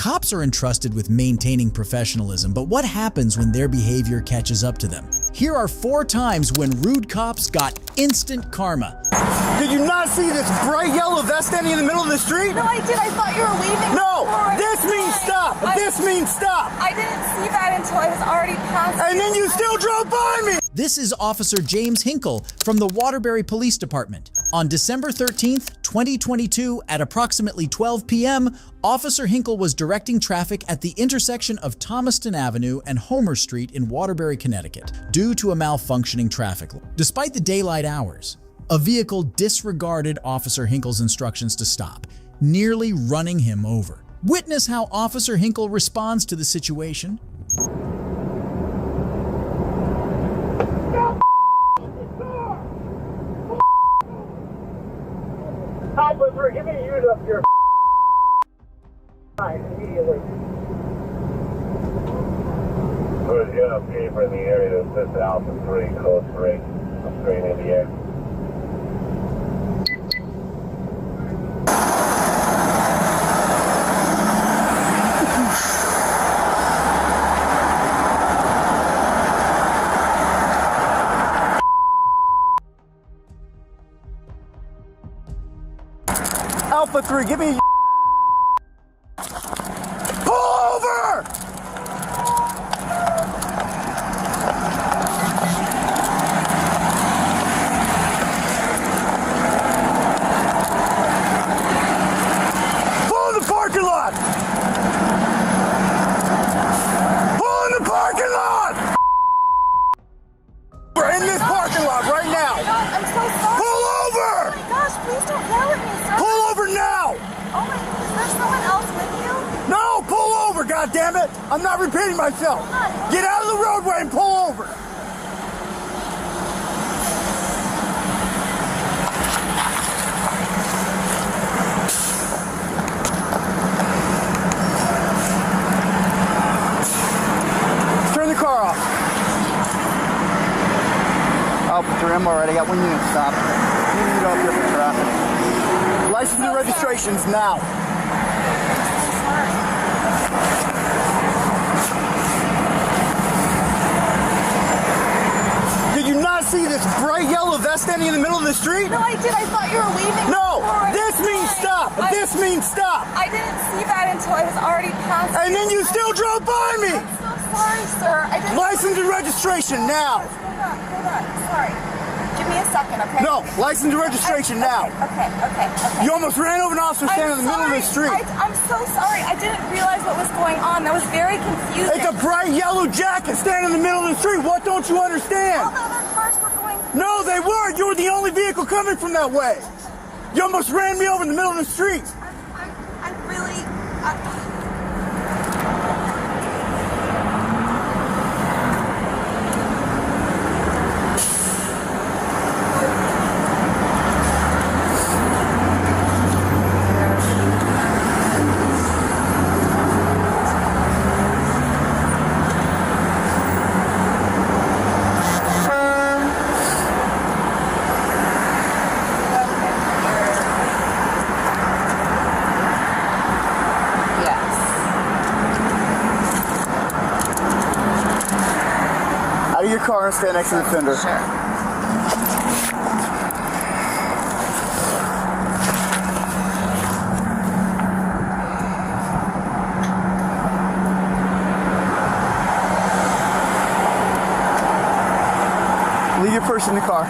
Cops are entrusted with maintaining professionalism, but what happens when their behavior catches up to them? Here are 4 times when rude cops got instant karma. Did you not see this bright yellow vest standing in the middle of the street? No, I did. I thought you were waving. No, this means stop. This means stop. I didn't see that until I was already past. And then you still drove by me. This is Officer James Hinkle from the Waterbury Police Department. On December 13th, 2022, at approximately 12 p.m., Officer Hinkle was directing traffic at the intersection of Thomaston Avenue and Homer Street in Waterbury, Connecticut, due to a malfunctioning traffic light. Despite the daylight hours, a vehicle disregarded Officer Hinkle's instructions to stop, nearly running him over. Witness how Officer Hinkle responds to the situation. We're giving you your immediately. Who's UNP for the area that sits Alpha 3, code 3, straight in the air. Alpha 3, give me your pull over! Pull in the parking lot! Pull in the parking lot! We're in this parking lot right now! I'm so sorry. Pull over! Oh my gosh, please don't yell at me, sir. Pull over now! Oh my, is there someone else with you? No, pull over, goddammit! I'm not repeating myself. Get out of the roadway and pull over. Turn the car off. Alpha 3, I'm already got 1 unit stop. You need to up here for traffic. License and registrations now. Did you not see this bright yellow vest standing in the middle of the street? No, I did. I thought you were waving. No, this means stop. This means stop. I didn't see that until I was already past. And then you still drove by me. I'm so sorry, sir. I didn't. License and registration now. Hold on. Sorry. Give me a second, okay? No, license and registration now. Okay. You almost ran over an officer standing in the middle of the street. I'm so sorry. I didn't realize what was going on. That was very confusing. It's a bright yellow jacket standing in the middle of the street. What don't you understand? All the other cars were going. No, they weren't. You were the only vehicle coming from that way. You almost ran me over in the middle of the street. I really. Out of your car and stand next to the fender. Sure. Leave your purse in the car.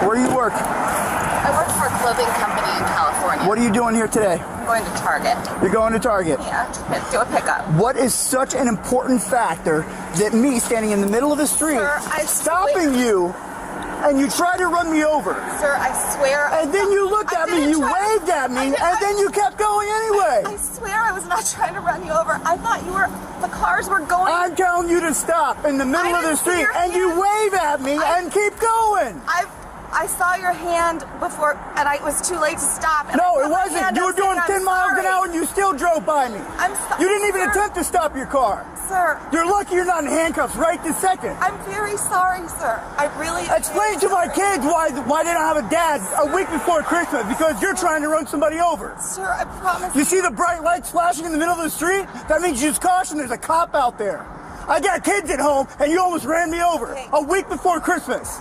Where do you work? I work for a clothing company in California. What are you doing here today? I'm going to Target. You're going to Target. Yeah, to do a pickup. What is such an important factor that me standing in the middle of the street, Sir, I stopping you, and you try to run me over? Sir, I swear. And then you looked at me, you waved at me, and then you kept going anyway. I swear I was not trying to run you over. I thought you were. The cars were going. I'm telling you to stop in the middle of the street, and you wave at me and keep going. I saw your hand before, and it was too late to stop. And No, I it put my wasn't. hand You up were doing saying, 10 miles an sorry. hour and you still drove by me. I'm sorry. You didn't even sir. attempt to stop your car. Sir, You're lucky you're not in handcuffs right this second. I'm very sorry, sir. I really am Explain very to my sorry. kids why they don't have a dad a week before Christmas, because you're trying to run somebody over. Sir, I promise. You see the bright lights flashing in the middle of the street? That means you just caution, there's a cop out there. I got kids at home and you almost ran me over Okay. a week before Christmas.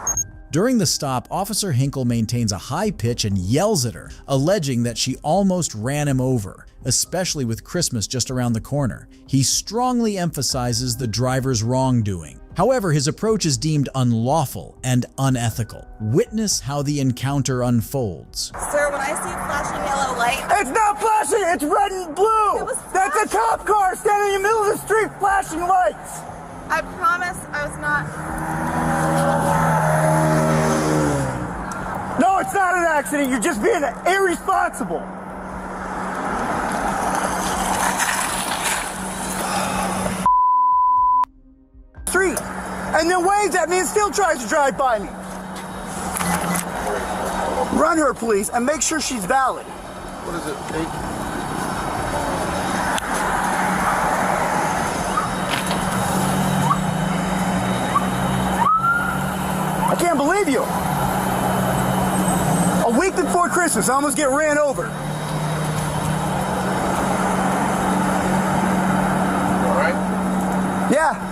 During the stop, Officer Hinkle maintains a high pitch and yells at her, alleging that she almost ran him over, especially with Christmas just around the corner. He strongly emphasizes the driver's wrongdoing. However, his approach is deemed unlawful and unethical. Witness how the encounter unfolds. Sir, when I see a flashing yellow light, It's not flashing, it's red and blue. It was That's a cop car standing in the middle of the street flashing lights. I promise I was not. No, it's not an accident. You're just being irresponsible. Street. And then waves at me and still tries to drive by me. Run her, please, and make sure she's valid. What is it? I can't believe you. A week before Christmas, I almost get ran over. All right. Yeah.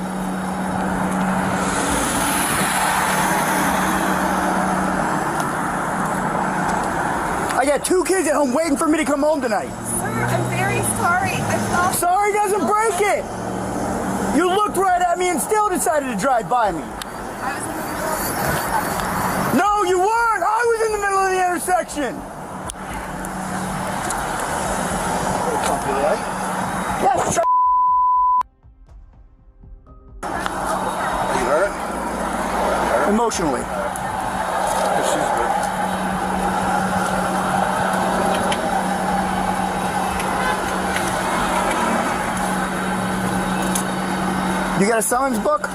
I got 2 kids at home waiting for me to come home tonight. Sir, I'm very sorry. I felt. Sorry doesn't break it. You looked right at me and still decided to drive by me. I was in the middle of. No, you weren't. I was in the middle of the intersection. Yes. You hurt? Emotionally. She's good. You got a summons book?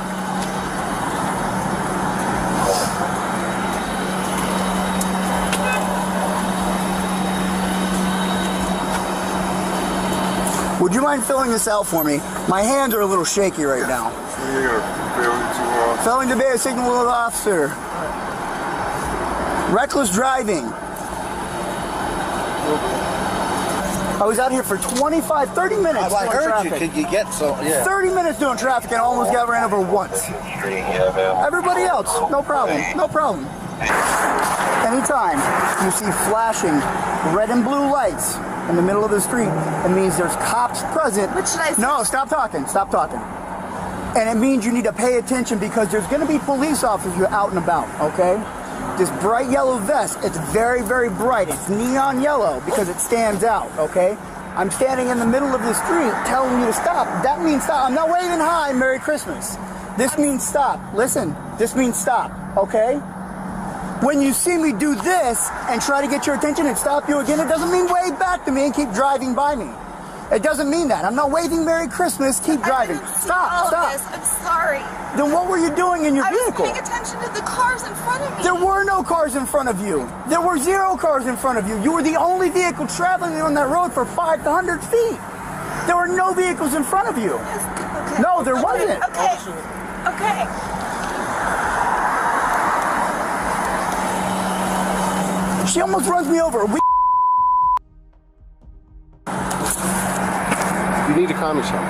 Would you mind filling this out for me? My hands are a little shaky right now. So you're failing to Failing to obey a signal of the officer. Reckless driving. I was out here for 25, 30 minutes I doing heard traffic. you. Could you get so? Yeah. 30 minutes doing traffic and almost got ran over once. Street, yeah, man. Everybody else, no problem, no problem. Anytime you see flashing red and blue lights in the middle of the street, it means there's cops present. What should I say? No, stop talking, stop talking. And it means you need to pay attention because there's gonna be police officers out and about, okay? This bright yellow vest, it's very, very bright. It's neon yellow because it stands out, okay? I'm standing in the middle of the street telling you to stop. That means stop. I'm not waving hi, Merry Christmas. This means stop. Listen, this means stop, okay? When you see me do this and try to get your attention and stop you again, it doesn't mean wave back to me and keep driving by me. It doesn't mean that. I'm not waving Merry Christmas, keep driving. I didn't see Stop, all stop. Of this. I'm sorry. Then what were you doing in your I was vehicle? paying attention to the cars in front of me. There were no cars in front of you. There were 0 cars in front of you. You were the only vehicle traveling on that road for 5 to 100 feet. There were no vehicles in front of you. Okay. No, there wasn't. Okay. Okay. She almost runs me over. You need to calm yourself.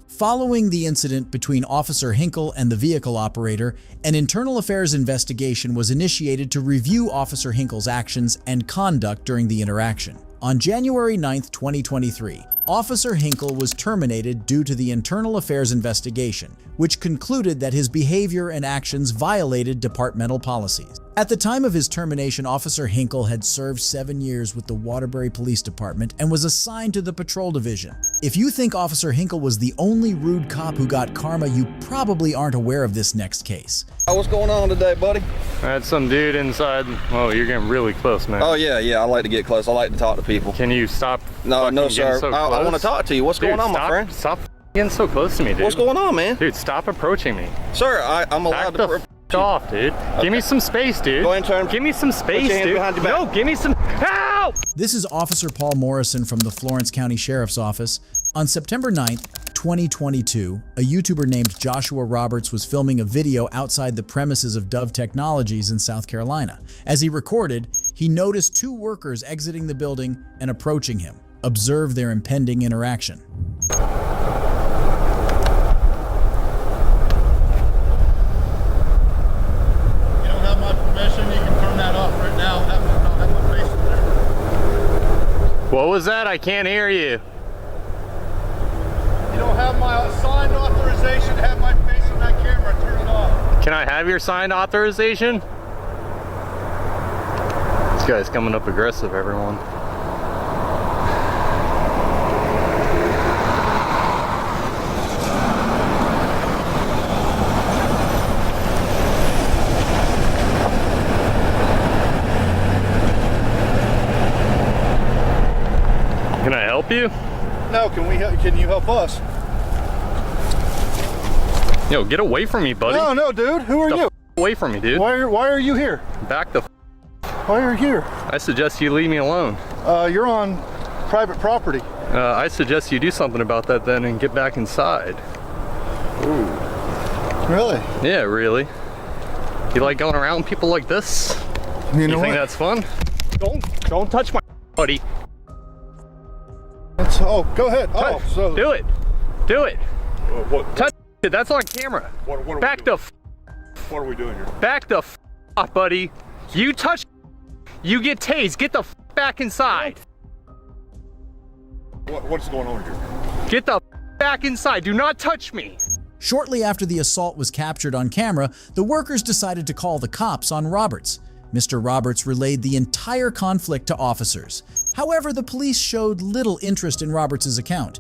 Following the incident between Officer Hinkle and the vehicle operator, an internal affairs investigation was initiated to review Officer Hinkle's actions and conduct during the interaction. On January 9, 2023, Officer Hinkle was terminated due to the internal affairs investigation, which concluded that his behavior and actions violated departmental policies. At the time of his termination, Officer Hinkle had served 7 years with the Waterbury Police Department and was assigned to the Patrol Division. If you think Officer Hinkle was the only rude cop who got karma, you probably aren't aware of this next case. What's going on today, buddy? I had some dude inside. Oh, you're getting really close, man. Oh yeah, I like to get close. I like to talk to people. Can you stop? No, fucking sir. getting so I want to close? talk to you. What's Dude, going on, my stop- friend? Stop getting so close to me, dude. What's going on, man? Dude, stop approaching me. Sir, I'm allowed Back to. the off, dude. Give me some space, dude. Go ahead and turn. Give me some space, your hands dude. behind your back. No, give me some. Ow! This is Officer Paul Morrison from the Florence County Sheriff's Office. On September 9th, 2022, a YouTuber named Joshua Roberts was filming a video outside the premises of Dove Technologies in South Carolina. As he recorded, he noticed two workers exiting the building and approaching him. Observe their impending interaction. What was that? I can't hear you. You don't have my signed authorization to have my face on that camera. Turn it off. Can I have your signed authorization? This guy's coming up aggressive, everyone. Can I help you? No, can you help us? Yo, get away from me, buddy. No, dude. Who are you? Away from me, dude. Why are you here? Back the Why are you here? I suggest you leave me alone. You're on private property. I suggest you do something about that then and get back inside. Ooh. Really? Yeah, really. You like going around with people like this? You know think what? that's fun? Don't touch my buddy. Oh, go ahead. Oh, so Do it. Do it. what? Touch it. That's on camera. What are Back we the doing? What are we doing here? back the off, buddy. You touch, you get tased. Get the back inside. What's going on here? Get the back inside. Do not touch me. Shortly after the assault was captured on camera, the workers decided to call the cops on Roberts. Mr. Roberts relayed the entire conflict to officers. However, the police showed little interest in Roberts' account.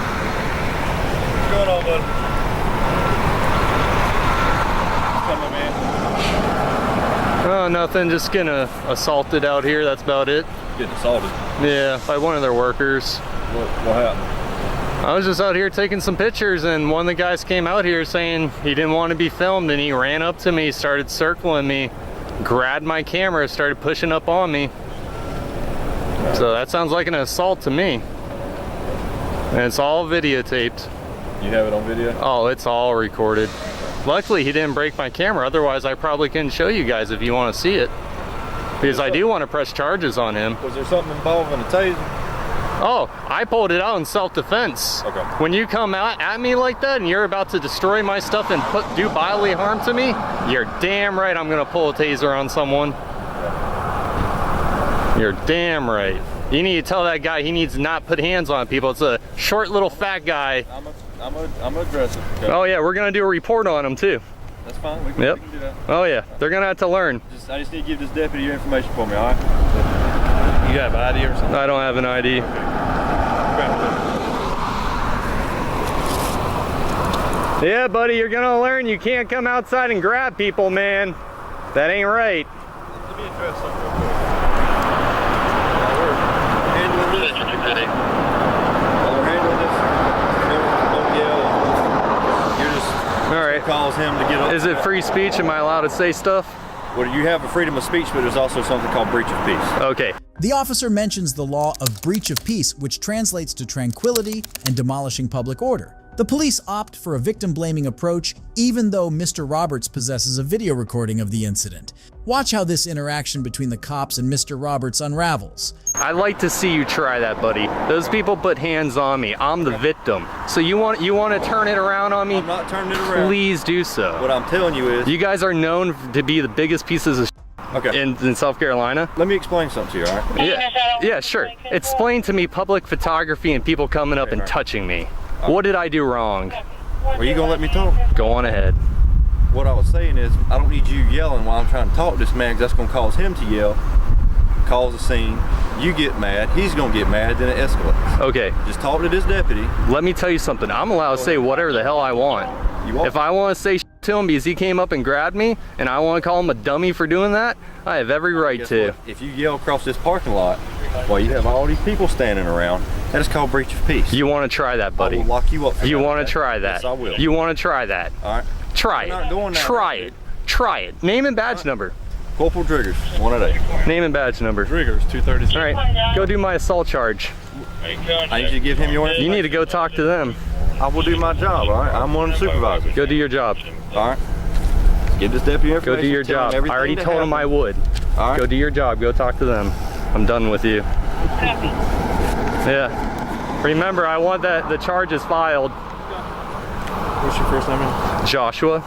What's going on, bud? Come on, man. Oh, nothing. Just getting assaulted out here. That's about it. Getting assaulted. Yeah, by one of their workers. What happened? I was just out here taking some pictures, and one of the guys came out here saying he didn't want to be filmed, and he ran up to me, started circling me, grabbed my camera, started pushing up on me. So that sounds like an assault to me. And it's all videotaped. You have it on video? Oh, it's all recorded. Luckily, he didn't break my camera. Otherwise, I probably couldn't show you guys if you want to see it. Because I do want to press charges on him. Was there something involving a taser? Oh, I pulled it out in self-defense. Okay. When you come out at me like that and you're about to destroy my stuff and do bodily harm to me, you're damn right I'm gonna pull a taser on someone. You're damn right. You need to tell that guy he needs to not put hands on people. It's a short little fat guy. I'm aggressive. Okay. Oh yeah, we're gonna do a report on him too. That's fine. We can do that. Oh yeah, they're gonna have to learn. I just need to give this deputy your information for me, all right? You got an ID or something? I don't have an ID. Yeah, buddy, you're gonna learn you can't come outside and grab people, man. That ain't right. Let me address something real quick. While we're handling this, don't yell. You're just All right. calls him to get up. Is it free speech? Am I allowed to say stuff? Well, you have a freedom of speech, but there's also something called breach of peace. Okay. The officer mentions the law of breach of peace, which translates to tranquility and demolishing public order. The police opt for a victim-blaming approach, even though Mr. Roberts possesses a video recording of the incident. Watch how this interaction between the cops and Mr. Roberts unravels. I'd like to see you try that, buddy. Those people put hands on me. I'm the victim. So you want to turn it around on me? I'm not turning it around. Please do so. What I'm telling you is... You guys are known to be the biggest pieces of Okay. in South Carolina. Let me explain something to you, all right? Yeah, sure. Explain to me public photography and people coming up and touching me. What did I do wrong? Are you gonna let me talk? Go on ahead. What I was saying is, I don't need you yelling while I'm trying to talk to this man, because that's gonna cause him to yell, cause a scene. You get mad, he's gonna get mad, then it escalates. Okay. Just talk to this deputy. Let me tell you something. I'm allowed to say whatever the hell I want. You want? If I want to say shit to him because he came up and grabbed me, and I want to call him a dummy for doing that, I have every right to. What? If you yell across this parking lot while you have all these people standing around, that is called breach of peace. You want to try that, buddy? I will lock you up for You that, want okay? to try that? Yes, I will. You want to try that? All right. Try We're not doing it. that Try right, it. dude. Try it. Name and badge number. Corporal Driggers, 1-8. Name and badge number. Driggers, 236. All right, go do my assault charge. I need you to give him your information. You need to go talk to them. I will do my job, all right? I'm one of the supervisors. Go do your job. All right. Give this deputy information. Go do your tell him job. I everything already that told him I happened. would. All right. Go do your job. Go talk to them. I'm done with you. Yeah. Remember, I want that the charges filed. What's your first name? Joshua.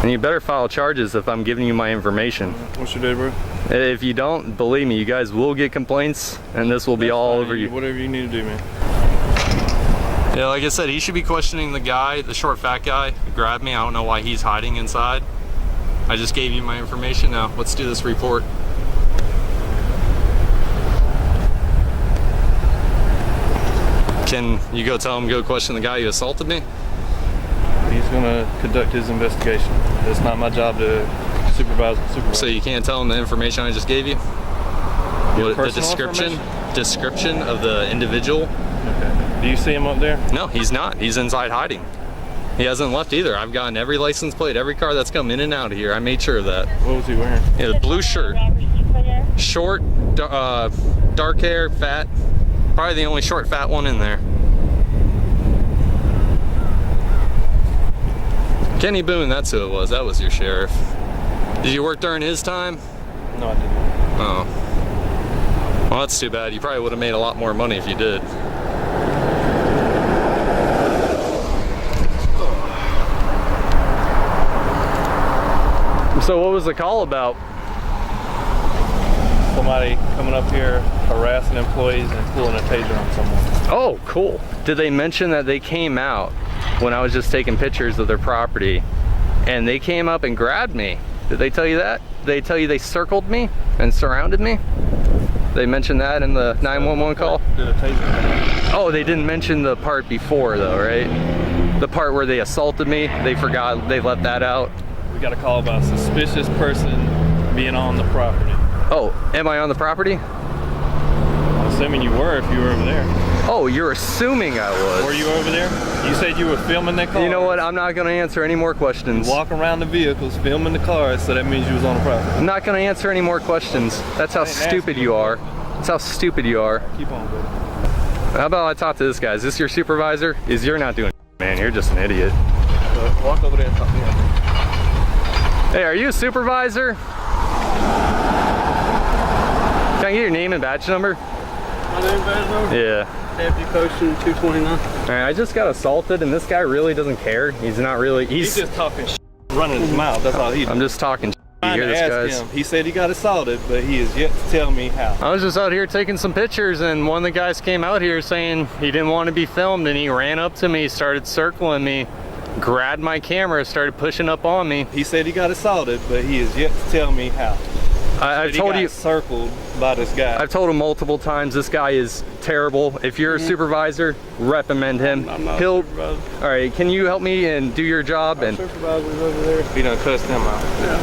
And you better file charges if I'm giving you my information. What's your date, bro? If you don't, believe me, you guys will get complaints, and this will be all over you. Whatever you need to do, man. Yeah, like I said, he should be questioning the guy, the short fat guy who grabbed me. I don't know why he's hiding inside. I just gave you my information. Now, let's do this report. Can you go tell him, go question the guy who assaulted me? He's gonna conduct his investigation. It's not my job to supervise. So you can't tell him the information I just gave you? What, the description of the individual? Okay. Do you see him up there? No, he's not. He's inside hiding. He hasn't left either. I've gotten every license plate, every car that's come in and out of here. I made sure of that. What was he wearing? Yeah, blue shirt. Short, dark hair, fat. Probably the only short, fat one in there. Kenny Boone, that's who it was. That was your sheriff. Did you work during his time? No, I didn't. Oh. Well, that's too bad. You probably would have made a lot more money if you did. So what was the call about? Somebody coming up here harassing employees and pulling a taser on someone. Oh, cool. Did they mention that they came out when I was just taking pictures of their property and they came up and grabbed me? Did they tell you that? Did they tell you they circled me and surrounded me? They mentioned that in the 911 call? Did a taser. Oh, they didn't mention the part before though, right? The part where they assaulted me, they forgot, they left that out. We got a call about a suspicious person being on the property. Oh, am I on the property? I'm assuming you were if you were over there. Oh, you're assuming I was. Were you over there? You said you were filming that car. You know what? I'm not going to answer any more questions. Walk around the vehicles, filming the cars, so that means you was on the property. I'm not going to answer any more questions. That's how stupid you are. That's how stupid you are. Keep on, buddy. How about I talk to this guy? Is this your supervisor? You're not doing man. You're just an idiot. Walk over there and talk to him. Hey, are you a supervisor? Can I get your name and badge number? My name, badge number? Yeah. Deputy Posting 229. All right, I just got assaulted and this guy really doesn't care. He's not really, He's just talking running his mouth. That's all he does. I'm just talking You hear this, guys? Him. He said he got assaulted, but he is yet to tell me how. I was just out here taking some pictures and one of the guys came out here saying he didn't want to be filmed and he ran up to me, started circling me, grabbed my camera, started pushing up on me. He said he got assaulted, but he is yet to tell me how. I've told you, circled by this guy. I've told him multiple times this guy is terrible. If you're a supervisor, reprimand him. I'm not He'll. a supervisor. All right, can you help me and do your job? Our And supervisor's over there. He done cussed him out. Yeah.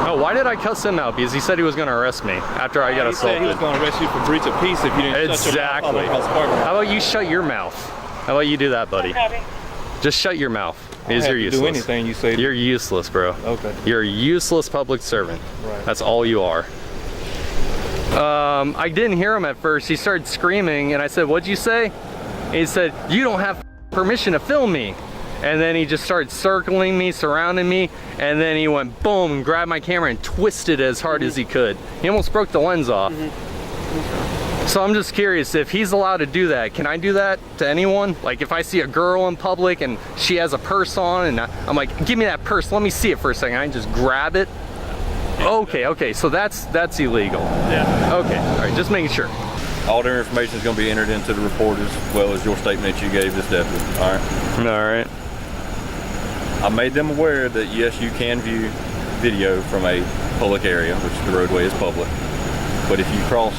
oh, why did I cuss him out? Because he said he was going to arrest me after I got He said he was assaulted. going to arrest you for breach of peace if you didn't shut your mouth all Exactly. across the parking lot. How about you shut your mouth? How about you do that, buddy? Just shut your mouth. I don't Because have you're to useless. do anything you say. You're useless, bro. Okay. You're a useless public servant. Right. That's all you are. I didn't hear him at first. He started screaming and I said, "What'd you say?" And he said, "You don't have permission to film me." And then he just started circling me, surrounding me, and then he went boom and grabbed my camera and twisted it as hard as he could. He almost broke the lens off. So I'm just curious, if he's allowed to do that, can I do that to anyone? Like if I see a girl in public and she has a purse on and I'm like, "Give me that purse, let me see it for a second." I can just grab it. Okay, so that's illegal. Yeah. Okay, all right, just making sure. All their information is going to be entered into the report as well as your statement that you gave this deputy. All right. All right. I made them aware that yes, you can view video from a public area, which the roadway is public. But if you cross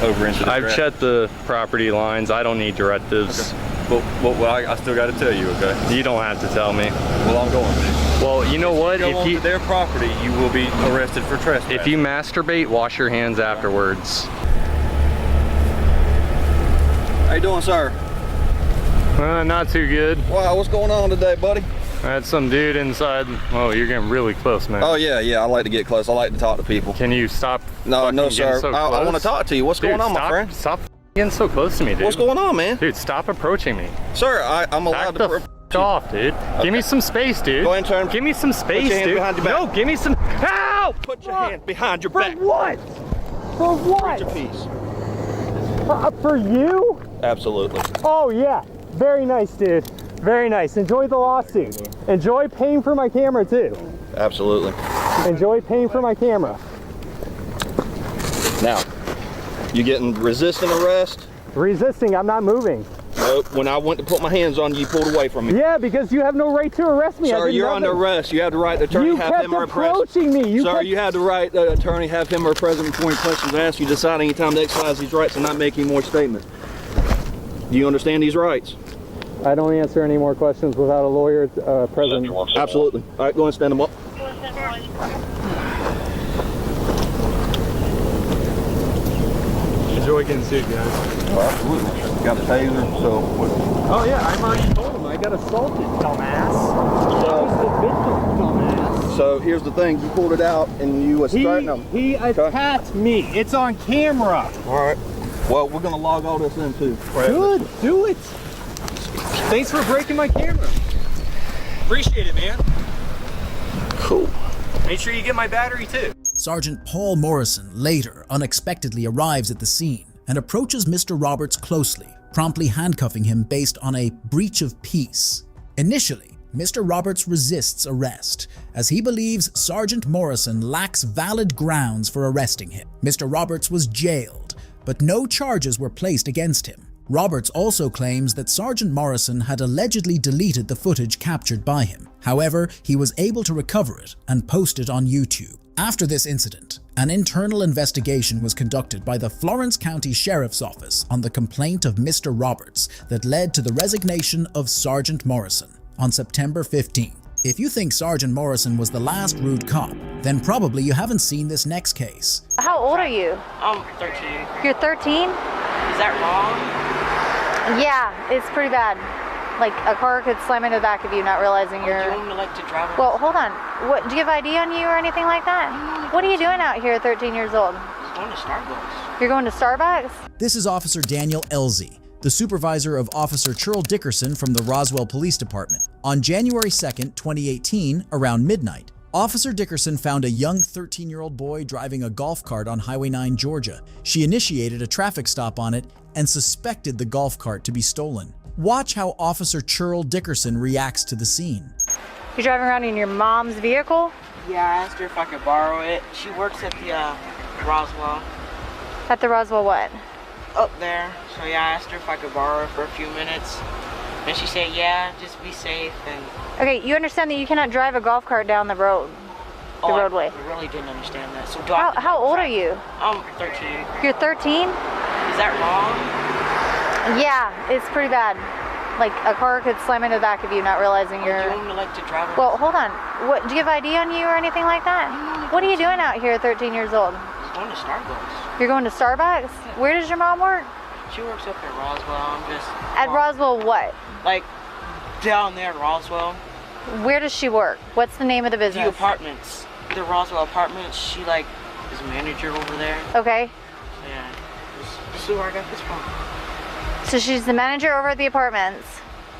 over into the I've checked the property lines. I don't need directives. Okay. Well, I still got to tell you, okay? You don't have to tell me. Well, I'm going to. Well, you know what? If you go onto their property, you will be arrested for trespass. If you masturbate, wash your hands afterwards. How you doing, sir? Not too good. Wow, what's going on today, buddy? I had some dude inside. Oh, you're getting really close, man. Oh, yeah, I like to get close. I like to talk to people. Can you stop? No, sir. So I want to talk to you. What's going on, my friend? Stop getting so close to me, dude. What's going on, man? Dude, stop approaching me. Sir, I'm allowed Back to... the off, dude. Okay. Give me some space, dude. Go ahead and turn. Give me some space, Put your hands dude. behind your back. No, give me some. Ow! Put your hands behind your back. For what? For what? Your piece. For you? Absolutely. Oh yeah. Very nice, dude. Very nice. Enjoy the lawsuit. Enjoy paying for my camera too. Absolutely. Enjoy paying for my camera. Now, you getting resisting arrest? Resisting. I'm not moving. Nope. When I went to put my hands on you, you pulled away from me. Yeah, because you have no right to arrest me. Sir, you're under arrest. You have the right, the attorney You have kept him or approaching me. Sir, you have the right, the attorney have him or present before any questions asked. You decide any time to exercise these rights and not make any more statements. Do you understand these rights? I don't answer any more questions without a lawyer present. Absolutely. All right, go ahead and stand them up. Enjoy getting sued, guys. Oh, absolutely. Got a taser, so what? Oh yeah, I've already told him I got assaulted, dumbass. That was the victim, dumbass. So here's the thing, you pulled it out and you was starting them. He attacked me. It's on camera. All right. Well, we're gonna log all this in too. Good, do it. Thanks for breaking my camera. Appreciate it, man. Cool. Make sure you get my battery too. Sergeant Paul Morrison later unexpectedly arrives at the scene and approaches Mr. Roberts closely, promptly handcuffing him based on a breach of peace. Initially, Mr. Roberts resists arrest, as he believes Sergeant Morrison lacks valid grounds for arresting him. Mr. Roberts was jailed, but no charges were placed against him. Roberts also claims that Sergeant Morrison had allegedly deleted the footage captured by him. However, he was able to recover it and post it on YouTube. After this incident, an internal investigation was conducted by the Florence County Sheriff's Office on the complaint of Mr. Roberts that led to the resignation of Sergeant Morrison on September 15. If you think Sergeant Morrison was the last rude cop, then probably you haven't seen this next case. How old are you? I'm 13. You're 13? Is that wrong? Yeah, it's pretty bad. Like a car could slam into the back of you not realizing you're... Do you want me to like to drive? Well, hold on. What, do you have ID on you or anything like that? What are you doing out here at 13 years old? I'm going to Starbucks. You're going to Starbucks? This is Officer Daniel Elzey, the supervisor of Officer Churl Dickerson from the Roswell Police Department. On January 2nd, 2018, around midnight, Officer Dickerson found a young 13-year-old boy driving a golf cart on Highway 9, Georgia. She initiated a traffic stop on it and suspected the golf cart to be stolen. Watch how Officer Churl Dickerson reacts to the scene. You're driving around in your mom's vehicle? Yeah, I asked her if I could borrow it. She works at the Roswell. At the Roswell what? Up there. So yeah, I asked her if I could borrow it for a few minutes. And she said, yeah, just be safe. And Okay, you understand that you cannot drive a golf cart down the road, roadway. I really didn't understand that. So How old are you? I'm 13. You're 13? Is that wrong? Yeah, it's pretty bad. Like a car could slam into the back of you not realizing you're... Do you want me to like to drive? Well, hold on. What, do you have ID on you or anything like that? What are you doing out here at 13 years old? I'm going to Starbucks. You're going to Starbucks? Where does your mom work? She works up at Roswell. I'm just... At Roswell what? Like, down there at Roswell. Where does she work? What's the name of the business? The apartments. The Roswell apartments. She, like, is manager over there. Okay. Yeah. This is where I got this from. So she's the manager over at the apartments.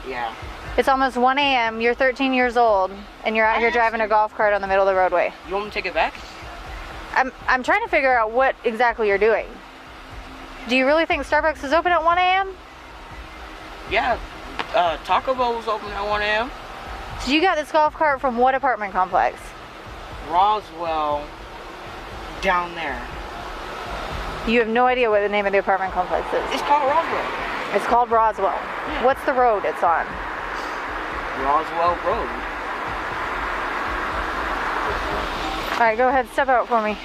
Yeah. It's almost 1 a.m. You're 13 years old, and you're out here driving a golf cart on the middle of the roadway. You want me to take it back? I'm trying to figure out what exactly you're doing. Do you really think Starbucks is open at 1 a.m.? Yeah. Taco Bell was open at 1 a.m. So you got this golf cart from what apartment complex? Roswell, down there. You have no idea what the name of the apartment complex is. It's called Roswell. It's called Roswell. Yeah. What's the road it's on? Roswell Road. All right, go ahead, step out for me.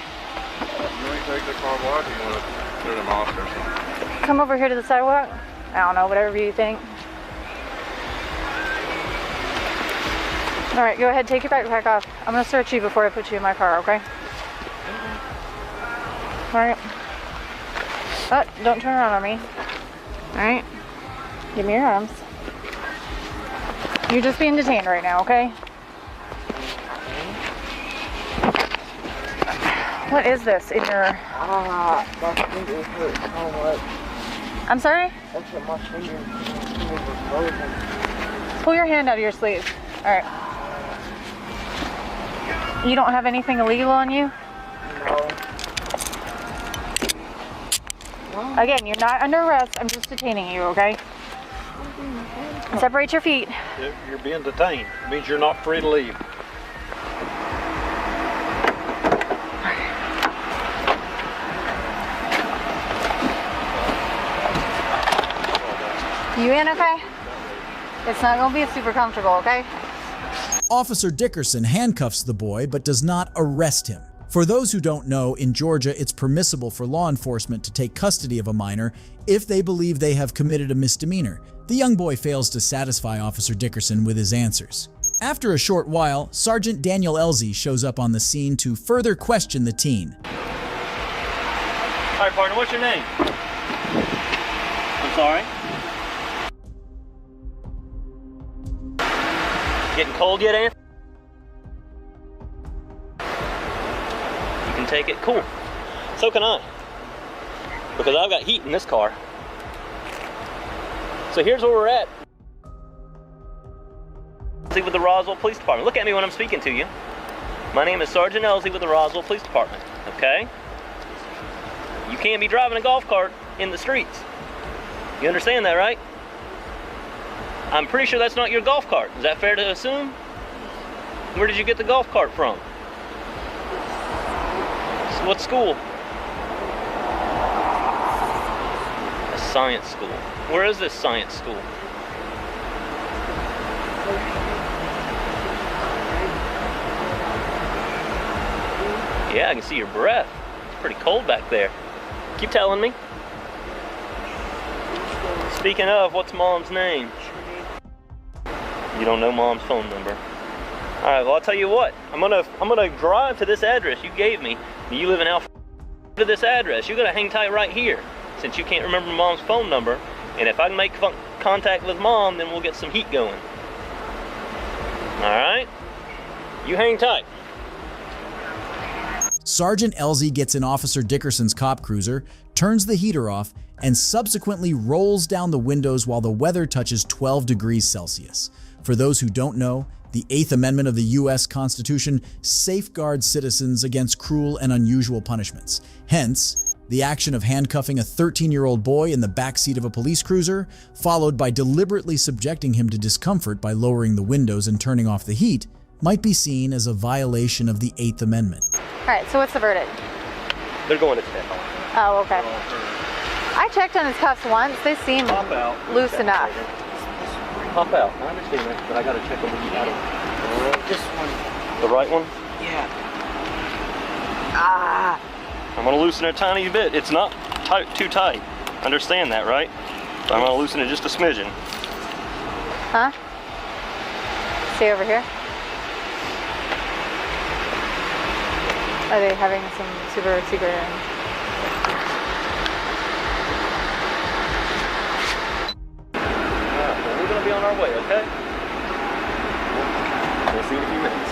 want to take the car block or you want to put them off or something? Come over here to the sidewalk. I don't know, whatever you think. All right, go ahead, take your backpack off. I'm gonna search you before I put you in my car, okay? All right. Oh, don't turn around on me. All right. Give me your arms. You're just being detained right now, okay? What is this in your... My finger hurts so much. I'm sorry? That's what my finger was frozen. Pull your hand out of your sleeve. All right. You don't have anything illegal on you? No. Again, you're not under arrest. I'm just detaining you, okay? Separate your feet. You're being detained. It means you're not free to leave. You in okay? It's not gonna be super comfortable, okay? Officer Dickerson handcuffs the boy but does not arrest him. For those who don't know, in Georgia, it's permissible for law enforcement to take custody of a minor if they believe they have committed a misdemeanor. The young boy fails to satisfy Officer Dickerson with his answers. After a short while, Sergeant Daniel Elzie shows up on the scene to further question the teen. All right, partner, what's your name? I'm sorry? Getting cold yet, Anthony? You can take it. Cool. So can I. Because I've got heat in this car. So here's where we're at. Elzie with the Roswell Police Department. Look at me when I'm speaking to you. My name is Sergeant Elzie with the Roswell Police Department. Okay? You can't be driving a golf cart in the streets. You understand that, right? I'm pretty sure that's not your golf cart. Is that fair to assume? Where did you get the golf cart from? What school? A science school. Where is this science school? Yeah, I can see your breath. It's pretty cold back there. Keep telling me. Speaking of, what's Mom's name? You don't know Mom's phone number. All right, well, I'll tell you what. I'm gonna drive to this address you gave me. You live in Alpha. To this address, you gotta hang tight right here, since you can't remember Mom's phone number. And if I can make contact with Mom, then we'll get some heat going. All right? You hang tight. Sergeant Elzie gets in Officer Dickerson's cop cruiser, turns the heater off, and subsequently rolls down the windows while the weather touches 12 degrees Celsius. For those who don't know, the 8th Amendment of the U.S. Constitution safeguards citizens against cruel and unusual punishments. Hence, the action of handcuffing a 13-year-old boy in the backseat of a police cruiser, followed by deliberately subjecting him to discomfort by lowering the windows and turning off the heat, might be seen as a violation of the 8th Amendment. All right, so what's the verdict? They're going to jail. Oh, okay. I checked on his cuffs once. They seem loose enough. Pop out. I understand that, but I gotta check them when you got them. This one. The right one? Yeah. Ah. I'm gonna loosen it a tiny bit. It's not too tight. Understand that, right? So I'm gonna loosen it just a smidgen. Huh? Stay over here. Are they having some super secret? We're gonna be on our way, okay? We'll see you in a few minutes.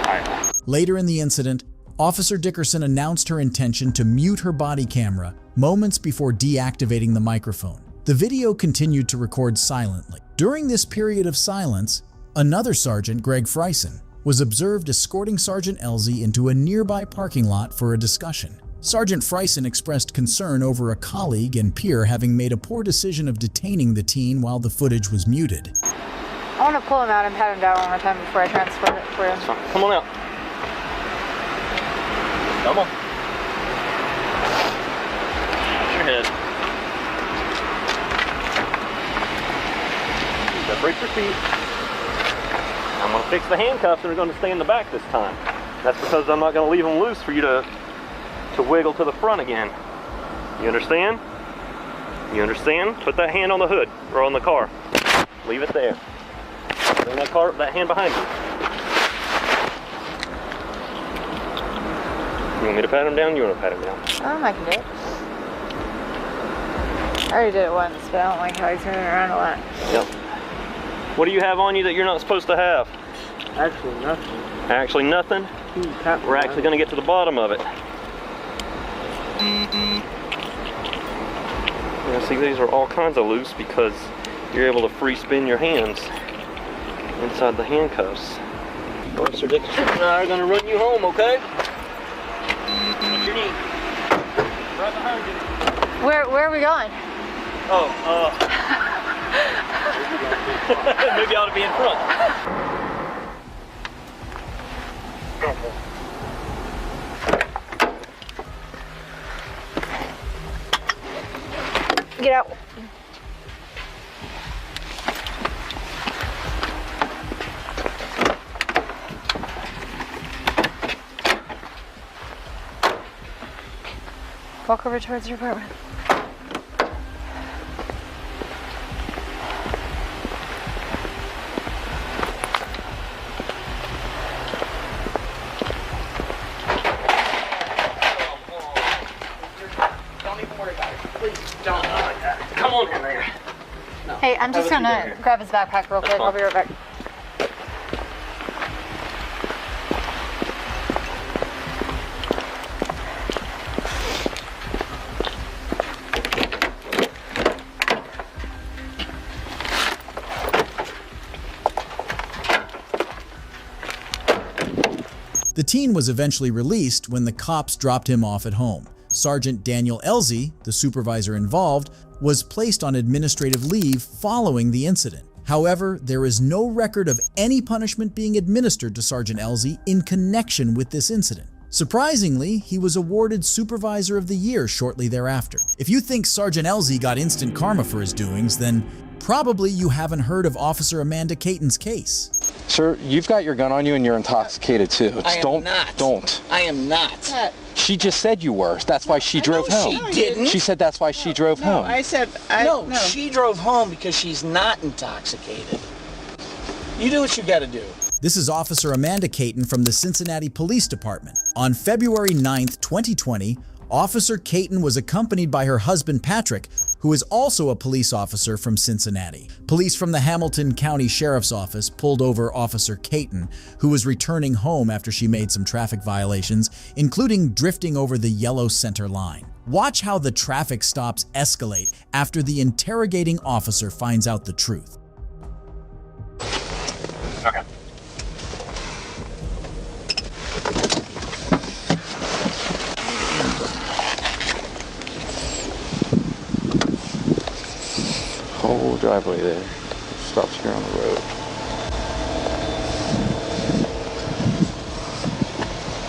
All right. Later in the incident, Officer Dickerson announced her intention to mute her body camera moments before deactivating the microphone. The video continued to record silently. During this period of silence, another sergeant, Greg Freisen, was observed escorting Sergeant Elzie into a nearby parking lot for a discussion. Sergeant Freisen expressed concern over a colleague and peer having made a poor decision of detaining the teen while the footage was muted. I want to pull him out and pat him down one more time before I transfer it for him. Come on out. Come on. Watch your head. Separate your feet. I'm going to fix the handcuffs and they're going to stay in the back this time. That's because I'm not going to leave them loose for you to to wiggle to the front again. You understand? You understand? Put that hand on the hood or on the car. Leave it there. Bring that hand behind you. You want me to pat him down? You want to pat him down? I can do it. I already did it once, but I don't like how he's turning around a lot. Yep. What do you have on you that you're not supposed to have? Actually, nothing. Actually nothing? We're actually going to get to the bottom of it. Yeah, see, these are all kinds of loose because you're able to free spin your hands inside the handcuffs. Officer Dickinson and I are going to run you home, okay? What's your name? Right behind you. Where are we going? Oh, maybe I ought to be in front. Get out. Walk over towards your apartment. Don't even worry about it. Please don't. Come on in there. No. Hey, I'm just gonna grab his backpack real quick. I'll be right back. The teen was eventually released when the cops dropped him off at home. Sergeant Daniel Elzy, the supervisor involved, was placed on administrative leave following the incident. However, there is no record of any punishment being administered to Sergeant Elzy in connection with this incident. Surprisingly, he was awarded Supervisor of the Year shortly thereafter. If you think Sergeant Elzy got instant karma for his doings, then probably you haven't heard of Officer Amanda Caton's case. Sir, you've got your gun on you and you're intoxicated too. I am not. Don't. I am not. She just said you were. That's why she drove home. She didn't. She said that's why she drove home. I said, no, she drove home because she's not intoxicated. You do what you gotta do. This is Officer Amanda Caton from the Cincinnati Police Department. On February 9th, 2020, Officer Caton was accompanied by her husband Patrick, who is also a police officer from Cincinnati. Police from the Hamilton County Sheriff's Office pulled over Officer Caton, who was returning home after she made some traffic violations, including drifting over the yellow center line. Watch how the traffic stops escalate after the interrogating officer finds out the truth. Okay. Whole driveway there. Stops here on the road.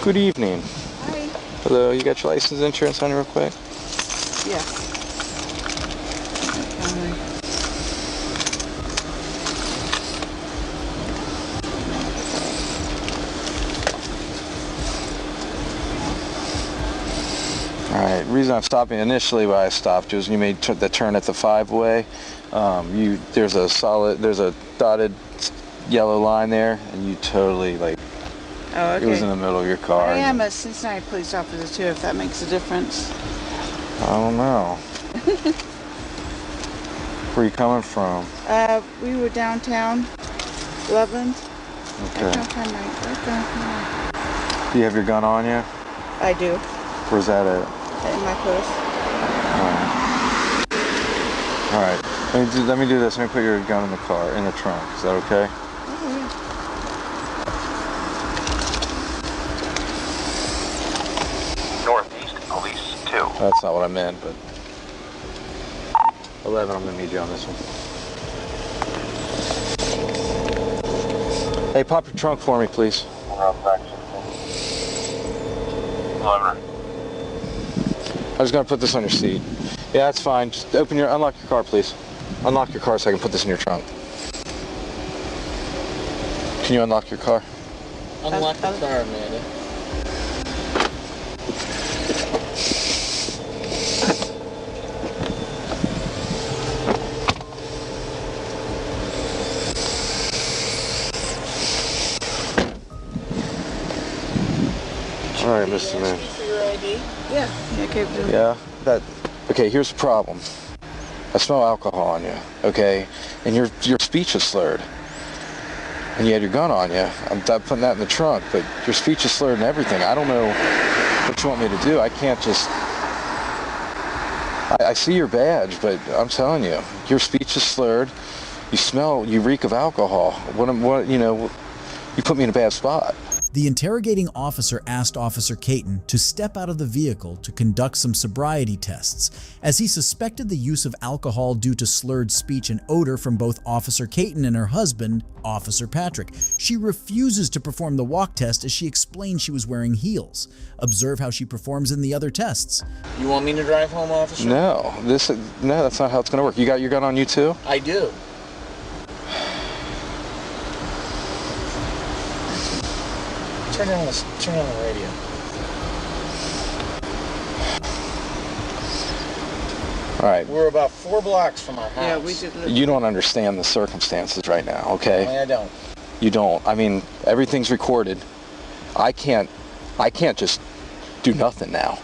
Good evening. Hi. Hello, you got your license and insurance on you real quick? Yes. Alright, the reason I'm stopping initially why I stopped was you made the turn at the 5-way. There's a dotted yellow line there, and you totally, like, Oh, okay. it was in the middle of your car. I am a Cincinnati police officer too, if that makes a difference. I don't know. Where are you coming from? We were downtown, Loveland. Okay. Do you have your gun on you? I do, Where's that at? in my purse. Alright. Let me do this. Let me put your gun in the car, in the trunk. Is that okay? Northeast Police 2. That's not what I meant, but 11, I'm gonna need you on this one. Hey, pop your trunk for me, please. I was gonna put this on your seat. Yeah, that's fine. Just unlock your car, please. Unlock your car so I can put this in your trunk. Can you unlock your car? Unlock the car, Amanda. misdemeanor. For your ID? Yeah. Okay. Yeah. Okay. Here's the problem. I smell alcohol on you. Okay, and your speech is slurred. And you had your gun on you. I'm putting that in the trunk, but your speech is slurred and everything. I don't know what you want me to do. I can't just. I see your badge, but I'm telling you, your speech is slurred. You reek of alcohol. You put me in a bad spot. The interrogating officer asked Officer Caton to step out of the vehicle to conduct some sobriety tests, as he suspected the use of alcohol due to slurred speech and odor from both Officer Caton and her husband, Officer Patrick. She refuses to perform the walk test as she explained she was wearing heels. Observe how she performs in the other tests. You want me to drive home, officer? No, that's not how it's going to work. You got your gun on you too? I do. Turn on the radio. All right. We're about 4 blocks from our house. Yeah, we did. You don't understand the circumstances right now, okay? I don't. You don't. I mean, everything's recorded. I can't just do nothing now.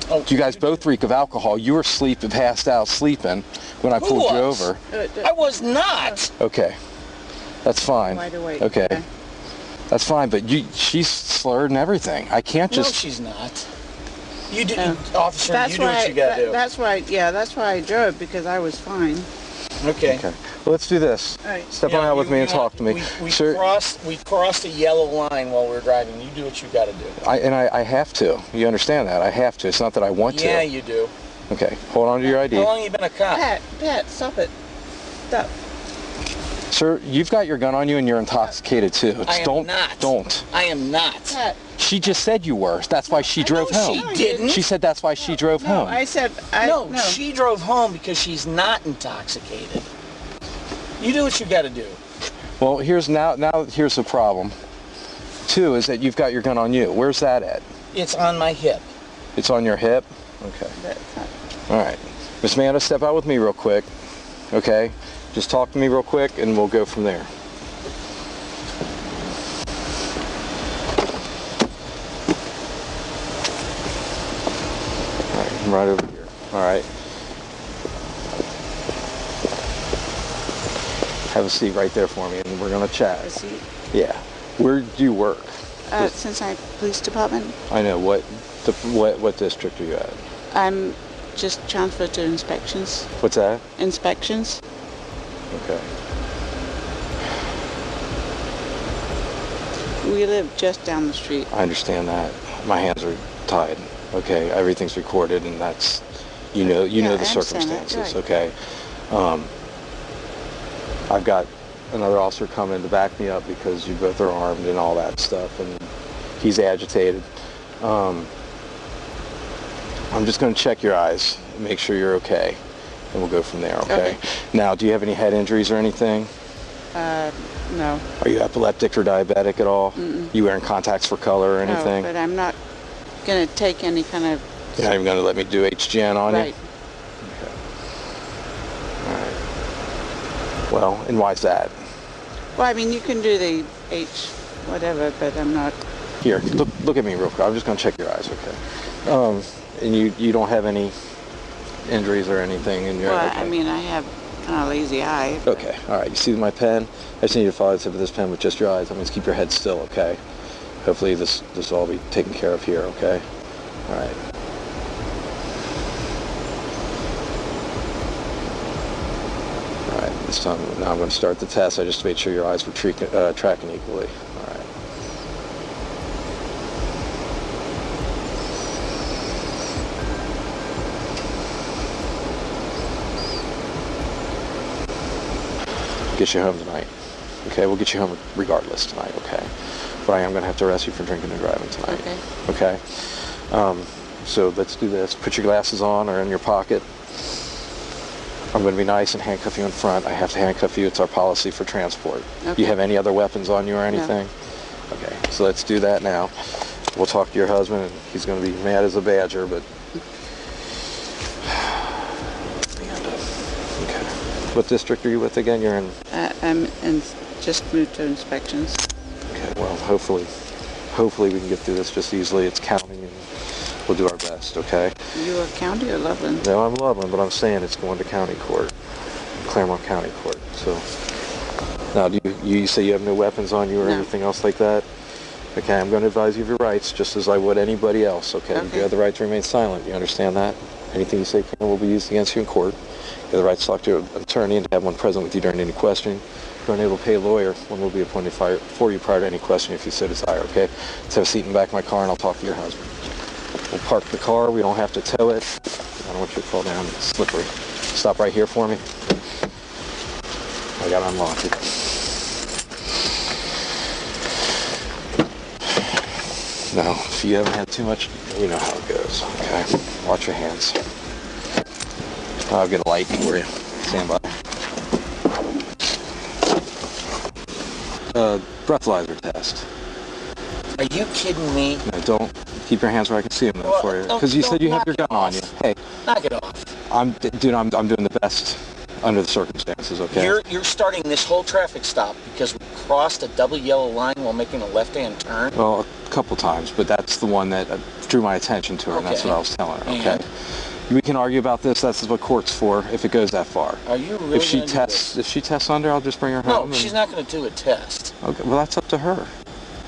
Oh, you guys both reek of alcohol. You were passed out sleeping when I pulled you over. I was not. Okay. That's fine. Wide awake. Okay. That's fine, but she's slurred and everything. I can't just... No, she's not. You do, officer, you do what you gotta do. That's why I drove, because I was fine. Okay. Well, let's do this. All right. Step on out with me and talk to me. We Sir, crossed a yellow line while we were driving. You do what you gotta do. I have to. You understand that? I have to. It's not that I want to. Yeah, you do. Okay, hold on to your ID. How long have you been a cop? Pat, stop it. Stop. Sir, you've got your gun on you and you're intoxicated too. I am not. Don't. I am not. Pat. She just said you were. That's why she drove home. She didn't. She said that's why she drove home. I said, no, she drove home because she's not intoxicated. You do what you gotta do. Well, here's the problem. Two is that you've got your gun on you. Where's that at? It's on my hip. It's on your hip? Okay. All right. Miss Amanda, step out with me real quick. Okay? Just talk to me real quick and we'll go from there. All right, I'm right over here. All right. Have a seat right there for me and we're going to chat. A seat? Yeah. Where do you work? Cincinnati Police Department. I know. What district are you at? I'm just transferred to inspections. What's that? Inspections. Okay. We live just down the street. I understand that. My hands are tied. Okay, everything's recorded, and that's you know the circumstances. Right. Okay. I've got another officer coming to back me up because you both are armed and all that stuff, and he's agitated. I'm just going to check your eyes and make sure you're okay. And we'll go from there, okay? Now, do you have any head injuries or anything? No. Are you epileptic or diabetic at all? You wearing contacts for color or anything? No, but I'm not going to take any kind of... You're not even going to let me do HGN on right. you? Okay. All right. Well, and why's that? Well, I mean, you can do the whatever, but I'm not... Here, look at me real quick. I'm just going to check your eyes, okay? And you don't have any injuries or anything in your... Well, okay. I mean, I have kind of lazy eye. Okay, all right. You see my pen? I just need you to follow the tip of this pen with just your eyes. That means keep your head still, okay? Hopefully this will all be taken care of here, okay? All right. All right, this time, now I'm going to start the test. I just made sure your eyes were tracking equally. All right. Get you home tonight. Okay, we'll get you home regardless tonight, okay? But I am going to have to arrest you for drinking and driving tonight. Okay. Okay? So let's do this. Put your glasses on or in your pocket. I'm going to be nice and handcuff you in front. I have to handcuff you. It's our policy for transport. Okay. You have any other weapons on you or anything? No. Okay, so let's do that now. We'll talk to your husband, and he's going to be mad as a badger, but... Okay. What district are you with again? You're in... I'm just moved to inspections. Okay, well, hopefully we can get through this just easily. It's counting, and We'll do our best, okay? You are county or Loveland? No, I'm Loveland, but I'm saying it's going to county court, Claremont County Court. So now, do you say you have no weapons on you or anything else like that? Okay, I'm going to advise you of your rights, just as I would anybody else, okay? You have the right to remain silent. You understand that? Anything you say will be used against you in court. You have the right to talk to an attorney and to have one present with you during any questioning. If you're unable to pay a lawyer, one will be appointed for you prior to any question if you so desire, okay? Let's have a seat in the back of my car and I'll talk to your husband. We'll park the car. We don't have to tow it. I don't want you to fall down. It's slippery. Stop right here for me. I gotta unlock it. No, if you haven't had too much, you know how it goes, okay? Watch your hands. I'll get a light for you. Stand by. Breathalyzer test. Are you kidding me? No, don't. Keep your hands where I can see them though for you. Because you said you have your gun on you. Hey. Knock it off. I'm doing the best under the circumstances, okay? You're starting this whole traffic stop because we crossed a double yellow line while making a left-hand turn? Well, a couple times, but that's the one that drew my attention to her, and that's what I was telling her, okay? We can argue about this. That's what court's for if it goes that far. Are you really if she tests under, I'll just bring her home. No, she's not going to do a test. Okay, well, that's up to her.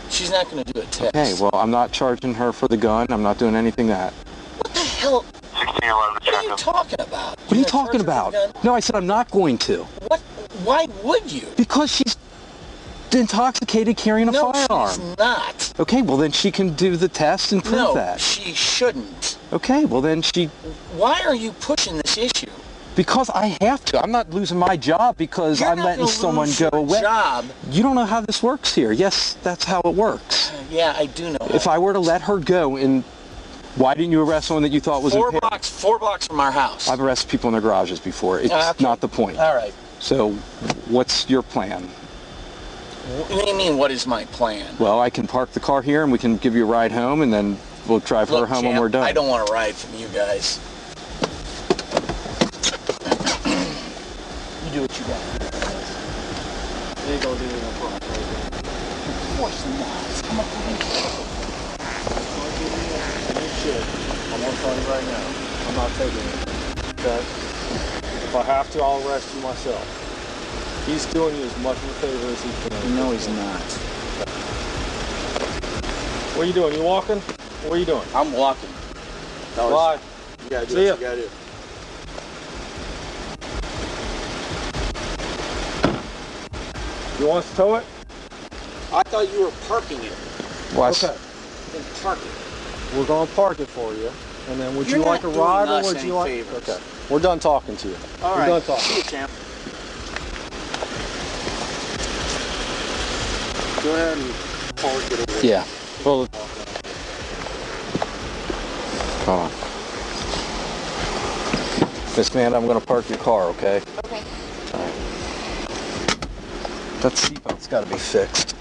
She's not going to do a test. Okay, well, I'm not charging her for the gun. I'm not doing anything that. What the hell? What are you talking about? What are you talking about? No, I said I'm not going to. What? Why would you? Because she's intoxicated carrying a firearm. No, she's not. Okay, well then she can do the test and prove that. No, she shouldn't. Okay, well then she... Why are you pushing this issue? Because I have to. I'm not losing my job because I'm letting someone go away. Job. You don't know how this works here. Yes, that's how it works. Yeah, I do know. If I were to let her go, and why didn't you arrest someone that you thought was impaired? 4 blocks from our house. I've arrested people in their garages before. It's not the point. All right. So, what's your plan? What do you mean, what is my plan? Well, I can park the car here and we can give you a ride home and then we'll drive her home when we're done. I don't want to ride from you guys. You do what you got. You ain't gonna do anything for me. Of course not. Come on. You should. I'm gonna tell you right now. I'm not taking it. Okay? If I have to, I'll arrest you myself. He's doing you as much of a favor as he can. No, he's not. What are you doing? You walking? What are you doing? I'm walking. Bye. You gotta do See what you gotta do. You want us to tow it? I thought you were parking it. Okay. Then park it. We're gonna park it for you. And then would you like a ride or would you like... Favors. Okay. We're done talking to you. All right. We're done talking. See you, champ. Go ahead and park it away. Yeah. Well, hold on. Miss Amanda, I'm going to park your car, okay? Okay. All right. That seatbelt's got to be fixed.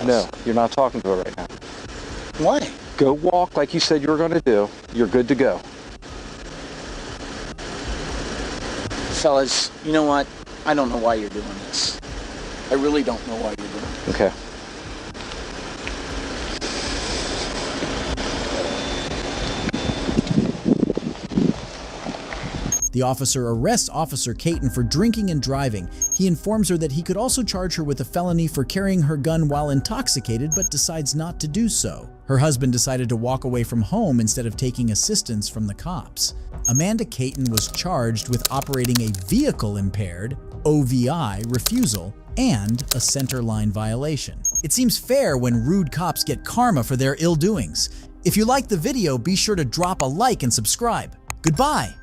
No, you're not talking to her right now. Why? Go walk like you said you were going to do. You're good to go. Fellas, you know what? I don't know why you're doing this. I really don't know why you're doing it. Okay. The officer arrests Officer Caton for drinking and driving. He informs her that he could also charge her with a felony for carrying her gun while intoxicated, but decides not to do so. Her husband decided to walk away from home instead of taking assistance from the cops. Amanda Caton was charged with operating a vehicle impaired, OVI, refusal, and a center line violation. It seems fair when rude cops get karma for their ill doings. If you liked the video, be sure to drop a like and subscribe. Goodbye!